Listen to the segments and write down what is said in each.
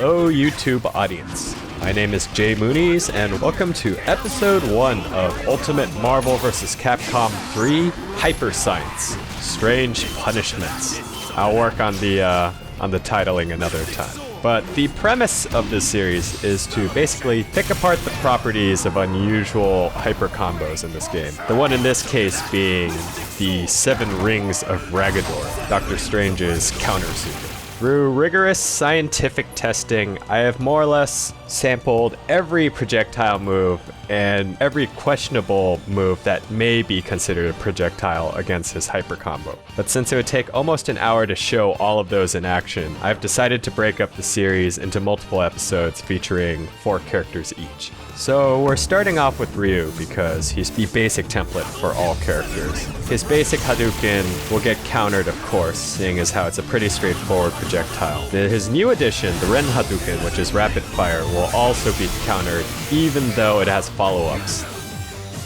Hello YouTube audience, my name is jmoonies and welcome to episode 1 of Ultimate Marvel vs. Capcom 3 Hyper Science Strange Punishments. I'll work on the titling another time. But the premise of this series is to basically pick apart the properties of unusual hyper combos in this game. The one in this case being the Seven Rings of Raggadorr, Doctor Strange's counter super. Through rigorous scientific testing, I have more or less sampled every projectile move and every questionable move that may be considered a projectile against his hyper combo. But since it would take almost an hour to show all of those in action, I've decided to break up the series into multiple episodes featuring 4 characters each. So we're starting off with Ryu because he's the basic template for all characters. His basic Hadouken will get countered, of course, seeing as how it's a pretty straightforward projectile. His new addition, the Ren Hadouken, which is rapid fire, will also be countered even though it has follow-ups.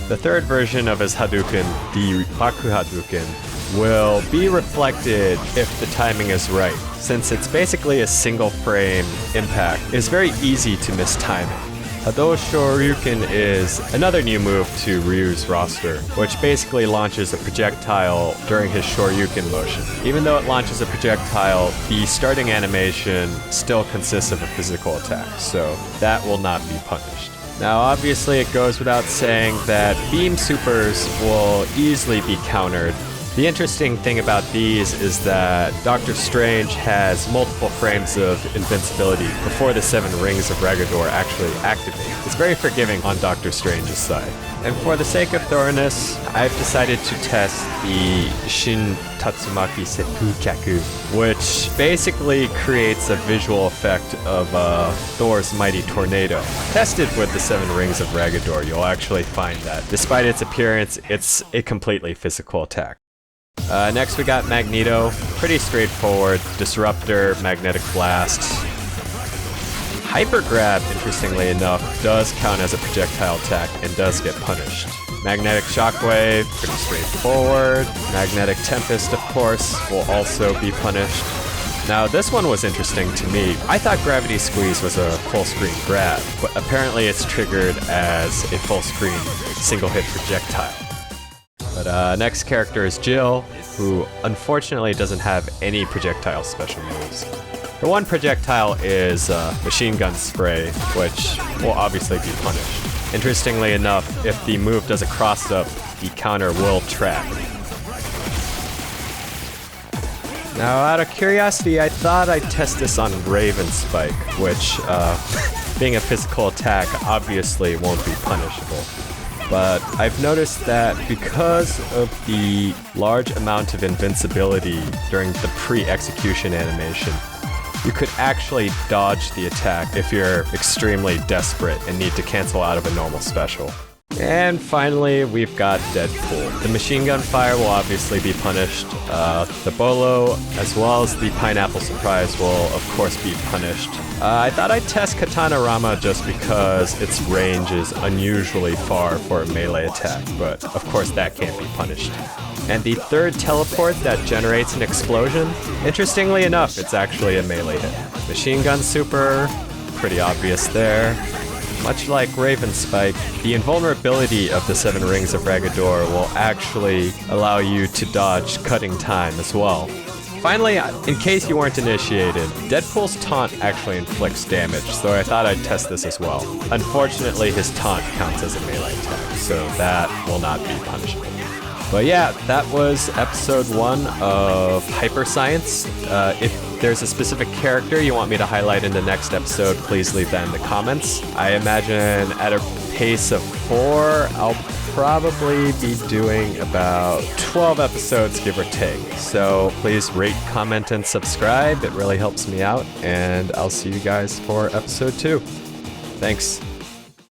The third version of his Hadouken, the Baku Hadouken, will be reflected if the timing is right. Since it's basically a single frame impact, it's very easy to mistime it. Hado Shoryuken is another new move to Ryu's roster, which basically launches a projectile during his Shoryuken motion. Even though it launches a projectile, the starting animation still consists of a physical attack, so that will not be punished. Now obviously it goes without saying that beam supers will easily be countered. The interesting thing about these is that Doctor Strange has multiple frames of invincibility before the Seven Rings of Raggadorr actually activate. It's very forgiving on Doctor Strange's side. And for the sake of thoroughness, I've decided to test the Shin Tatsumaki Seppu-kyaku, which basically creates a visual effect of Thor's mighty tornado. Tested with the Seven Rings of Raggadorr, you'll actually find that, despite its appearance, it's a completely physical attack. Next we got Magneto, pretty straightforward, Disruptor, Magnetic Blast. Hyper Grab, interestingly enough, does count as a projectile attack and does get punished. Magnetic Shockwave, pretty straightforward. Magnetic Tempest, of course, will also be punished. Now this one was interesting to me. I thought Gravity Squeeze was a full screen grab, but apparently it's triggered as a full screen single hit projectile. But next character is Jill, who unfortunately doesn't have any projectile special moves. Her one projectile is Machine Gun Spray, which will obviously be punished. Interestingly enough, if the move does a cross-up, the counter will track. Now, out of curiosity, I thought I'd test this on Raven Spike, which, being a physical attack, obviously won't be punishable. But I've noticed that because of the large amount of invincibility during the pre-execution animation, you could actually dodge the attack if you're extremely desperate and need to cancel out of a normal special. And finally, we've got Deadpool. The machine gun fire will obviously be punished. The Bolo, as well as the Pineapple Surprise, will of course be punished. I thought I'd test Katana Rama just because its range is unusually far for a melee attack, but of course that can't be punished. And the third teleport that generates an explosion, interestingly enough, it's actually a melee hit. Machine gun super, pretty obvious there. Much like Raven Spike, the invulnerability of the Seven Rings of Raggadorr will actually allow you to dodge cutting time as well. Finally, in case you weren't initiated, Deadpool's taunt actually inflicts damage, so I thought I'd test this as well. Unfortunately, his taunt counts as a melee attack, so that will not be punishable. But yeah, that was episode 1 of Hyper Science. If there's a specific character you want me to highlight in the next episode, please leave that in the comments. I imagine at a pace of 4, I'll probably be doing about 12 episodes, give or take. So please rate, comment, and subscribe. It really helps me out, and I'll see you guys for episode 2. Thanks.